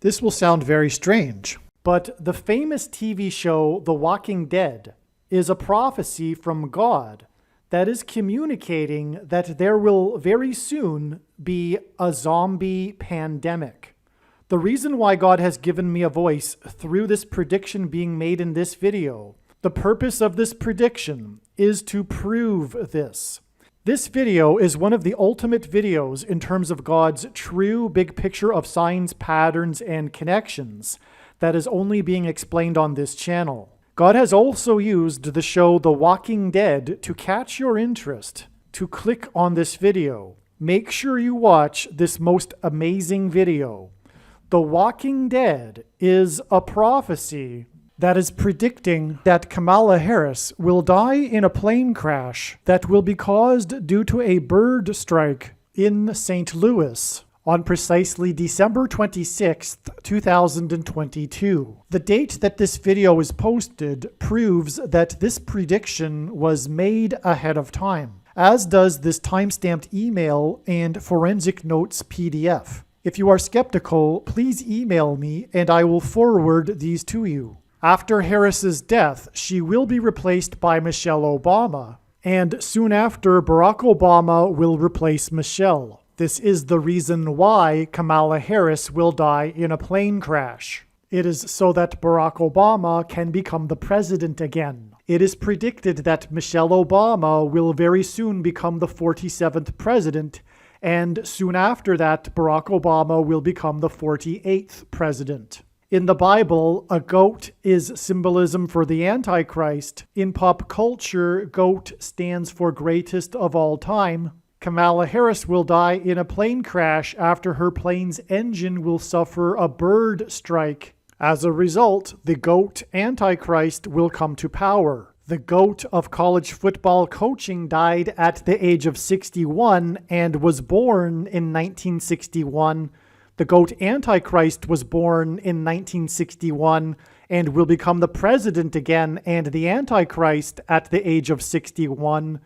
This will sound very strange, but the famous TV show The Walking Dead is a prophecy from God that is communicating that there will very soon be a zombie pandemic. The reason why God has given me a voice through this prediction being made in this video, the purpose of this prediction is to prove this. This video is one of the ultimate videos in terms of God's true big picture of signs, patterns, and connections that is only being explained on this channel. God has also used the show The Walking Dead to catch your interest, to click on this video. Make sure you watch this most amazing video. The Walking Dead is a prophecy that is predicting that Kamala Harris will die in a plane crash that will be caused due to a bird strike in St. Louis on precisely December 26th, 2022. The date that this video is posted proves that this prediction was made ahead of time, as does this timestamped email and forensic notes PDF. If you are skeptical, please email me and I will forward these to you. After Harris's death, she will be replaced by Michelle Obama, and soon after, Barack Obama will replace Michelle. This is the reason why Kamala Harris will die in a plane crash. It is so that Barack Obama can become the president again. It is predicted that Michelle Obama will very soon become the 47th president, and soon after that, Barack Obama will become the 48th president. In the Bible, a goat is symbolism for the Antichrist. In pop culture, goat stands for greatest of all time. Kamala Harris will die in a plane crash after her plane's engine will suffer a bird strike. As a result, the goat Antichrist will come to power. The GOAT of college football coaching died at the age of 61 and was born in 1961. The GOAT Antichrist was born in 1961 and will become the president again and the Antichrist at the age of 61.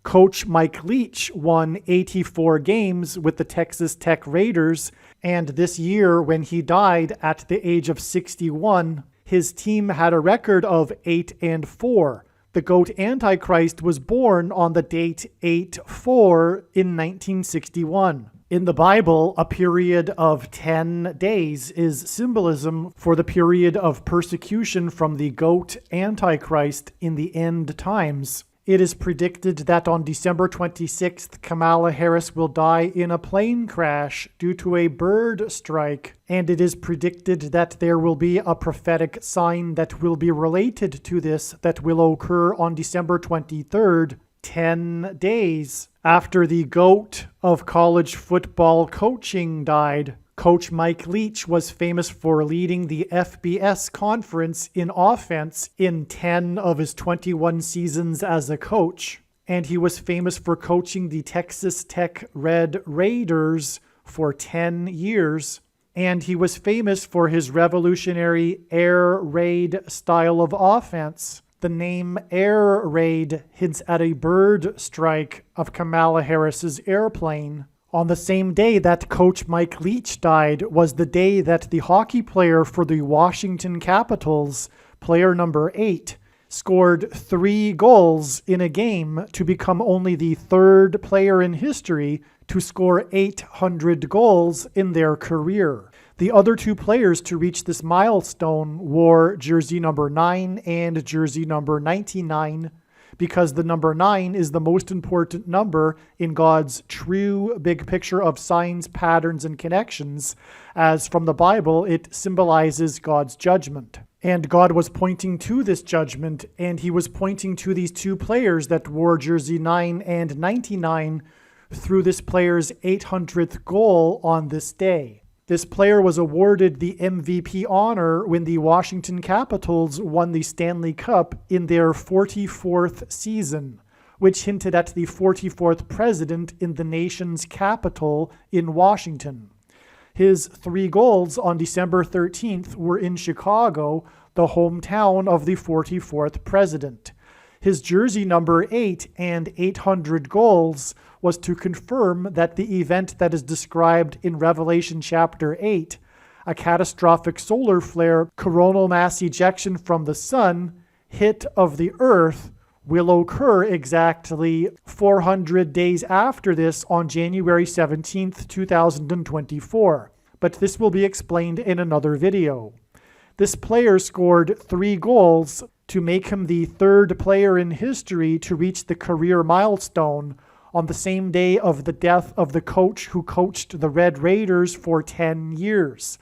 Coach Mike Leach won 84 games with the Texas Tech Raiders, and this year when he died at the age of 61, his team had a record of 8-4. The GOAT Antichrist was born on the date 8-4 in 1961. In the Bible, a period of 10 days is symbolism for the period of persecution from the GOAT Antichrist in the end times. It is predicted that on December 26th, Kamala Harris will die in a plane crash due to a bird strike, and it is predicted that there will be a prophetic sign that will be related to this that will occur on December 23rd, 10 days after the GOAT of college football coaching died. Coach Mike Leach was famous for leading the FBS conference in offense in 10 of his 21 seasons as a coach, and he was famous for coaching the Texas Tech Red Raiders for 10 years, and he was famous for his revolutionary air raid style of offense. The name Air Raid hints at a bird strike of Kamala Harris's airplane. On the same day that Coach Mike Leach died was the day that the hockey player for the Washington Capitals, player number 8, scored 3 goals in a game to become only the third player in history to score 800 goals in their career. The other 2 players to reach this milestone wore jersey number 9 and jersey number 99, because the number 9 is the most important number in God's true big picture of signs, patterns, and connections, as from the Bible it symbolizes God's judgment. And God was pointing to this judgment, and he was pointing to these 2 players that wore jersey 9 and 99 through this player's 800th goal on this day. This player was awarded the MVP honor when the Washington Capitals won the Stanley Cup in their 44th season, which hinted at the 44th president in the nation's capital in Washington. His 3 goals on December 13th were in Chicago, the hometown of the 44th president. His jersey number 8 and 800 goals was to confirm that the event that is described in Revelation chapter 8, a catastrophic solar flare, coronal mass ejection from the sun, hit of the Earth, will occur exactly 400 days after this on January 17th, 2024. But this will be explained in another video. This player scored 3 goals to make him the 3rd player in history to reach the career milestone on the same day of the death of the coach who coached the Red Raiders for 10 years.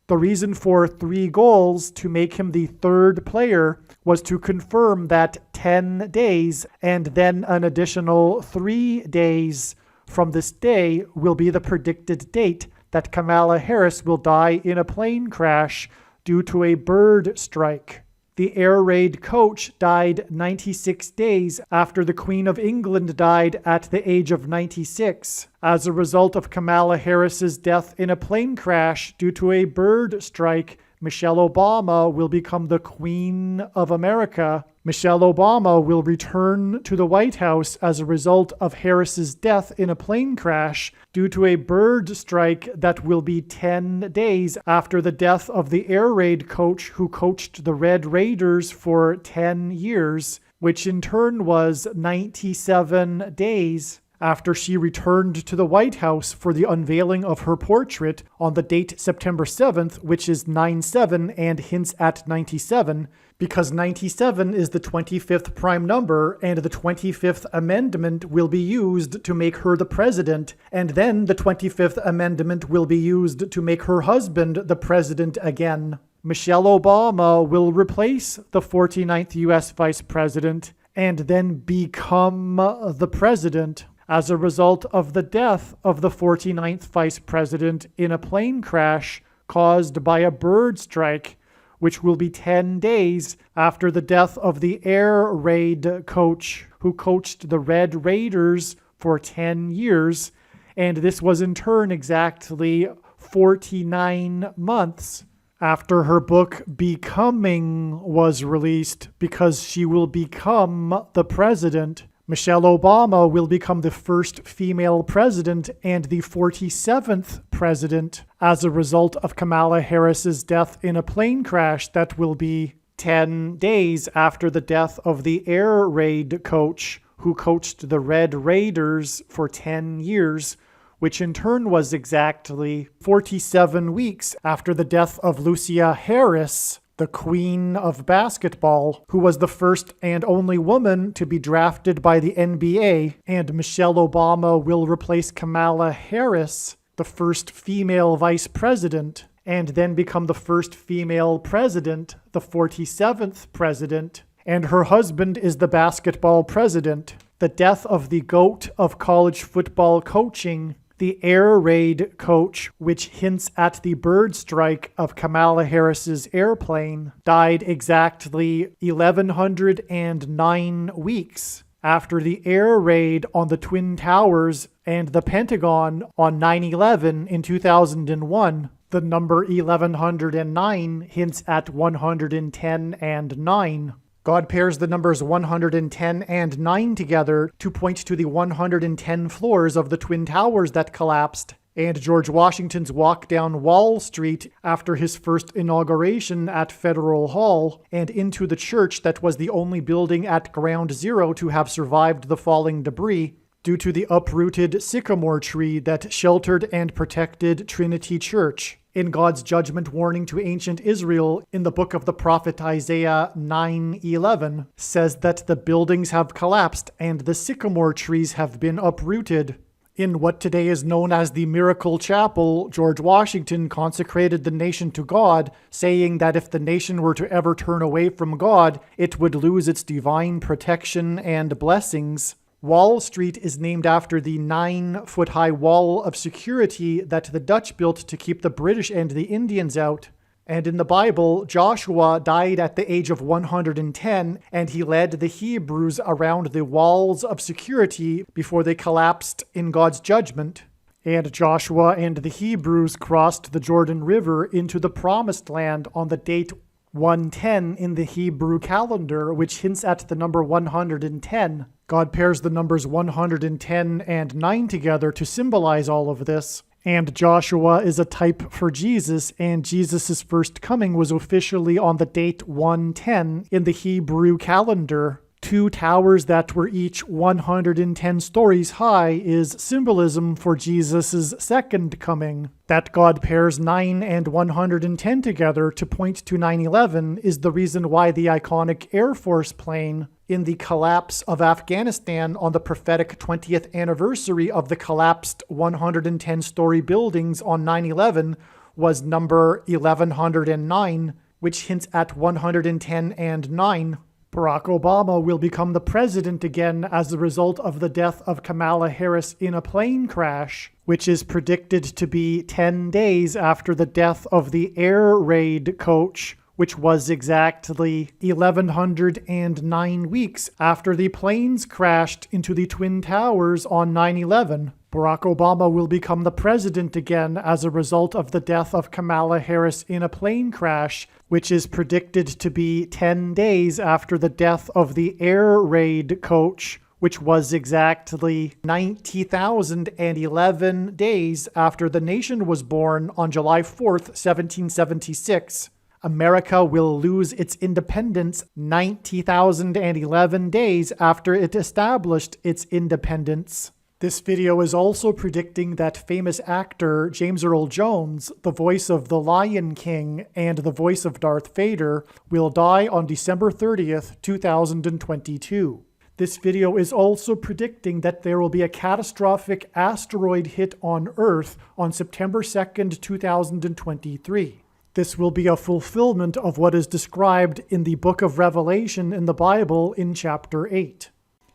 The reason for 3 goals to make him the 3rd player was to confirm that 10 days and then an additional 3 days from this day will be the predicted date that Kamala Harris will die in a plane crash due to a bird strike. The air raid coach died 96 days after the Queen of England died at the age of 96 as a result of Kamala Harris's death in a plane crash due to a bird strike. Michelle Obama will become the Queen of America. Michelle Obama will return to the White House as a result of Harris's death in a plane crash due to a bird strike that will be 10 days after the death of the air raid coach who coached the Red Raiders for 10 years, which in turn was 97 days after she returned to the White House for the unveiling of her portrait on the date September 7th, which is 9/7 and hints at 97, because 97 is the 25th prime number, and the 25th Amendment will be used to make her the president, and then the 25th Amendment will be used to make her husband the president again. Michelle Obama will replace the 49th U.S. Vice President and then become the president as a result of the death of the 49th Vice President in a plane crash caused by a bird strike, which will be 10 days after the death of the air raid coach who coached the Red Raiders for 10 years, and this was in turn exactly 49 months after her book Becoming was released, because she will become the president. Michelle Obama will become the first female president and the 47th president as a result of Kamala Harris's death in a plane crash that will be 10 days after the death of the air raid coach who coached the Red Raiders for 10 years, which in turn was exactly 47 weeks after the death of Lucia Harris, the queen of basketball, who was the first and only woman to be drafted by the NBA, and Michelle Obama will replace Kamala Harris, the first female vice president, and then become the first female president, the 47th president, and her husband is the basketball president. The death of the GOAT of college football coaching, the air raid coach, which hints at the bird strike of Kamala Harris's airplane, died exactly 1,109 weeks after the air raid on the Twin Towers and the Pentagon on 9/11 in 2001. The number 1109 hints at 110 and 9. God pairs the numbers 110 and 9 together to point to the 110 floors of the Twin Towers that collapsed, and George Washington's walk down Wall Street after his first inauguration at Federal Hall, and into the church that was the only building at Ground Zero to have survived the falling debris, due to the uprooted sycamore tree that sheltered and protected Trinity Church. In God's judgment warning to ancient Israel in the book of the prophet Isaiah 9:11 says that the buildings have collapsed and the sycamore trees have been uprooted. In what today is known as the Miracle Chapel, George Washington consecrated the nation to God, saying that if the nation were to ever turn away from God, it would lose its divine protection and blessings. Wall Street is named after the 9-foot-high wall of security that the Dutch built to keep the British and the Indians out. And in the Bible, Joshua died at the age of 110, and he led the Hebrews around the walls of security before they collapsed in God's judgment. And Joshua and the Hebrews crossed the Jordan River into the Promised Land on the date 110 in the Hebrew calendar, which hints at the number 110. God pairs the numbers 110 and 9 together to symbolize all of this. And Joshua is a type for Jesus, and Jesus' first coming was officially on the date 110 in the Hebrew calendar. 2 towers that were each 110 stories high is symbolism for Jesus' second coming. That God pairs 9 and 110 together to point to 9/11 is the reason why the iconic Air Force plane in the collapse of Afghanistan on the prophetic 20th anniversary of the collapsed 110-story buildings on 9/11 was number 1109, which hints at 110 and 9. Barack Obama will become the president again as a result of the death of Kamala Harris in a plane crash, which is predicted to be 10 days after the death of the air raid coach, which was exactly 1,109 weeks after the planes crashed into the Twin Towers on 9/11. Barack Obama will become the president again as a result of the death of Kamala Harris in a plane crash, which is predicted to be 10 days after the death of the air raid coach, which was exactly 90,011 days after the nation was born on July 4th, 1776. America will lose its independence 90,011 days after it established its independence. This video is also predicting that famous actor James Earl Jones, the voice of the Lion King and the voice of Darth Vader, will die on December 30th, 2022. This video is also predicting that there will be a catastrophic asteroid hit on Earth on September 2nd, 2023. This will be a fulfillment of what is described in the book of Revelation in the Bible in chapter 8.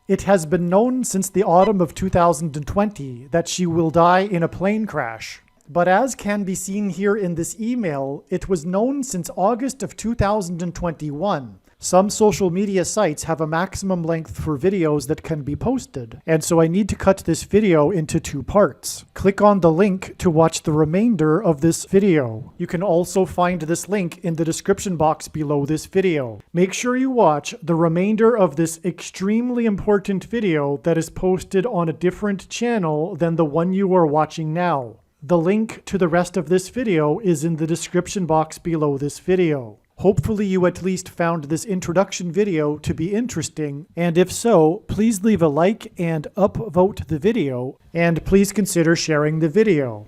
It has been known since the autumn of 2020 that she will die in a plane crash. But as can be seen here in this email, it was known since August of 2021. Some social media sites have a maximum length for videos that can be posted, and so I need to cut this video into 2 parts. Click on the link to watch the remainder of this video. You can also find this link in the description box below this video. Make sure you watch the remainder of this extremely important video that is posted on a different channel than the one you are watching now. The link to the rest of this video is in the description box below this video. Hopefully you at least found this introduction video to be interesting, and if so, please leave a like and upvote the video, and please consider sharing the video.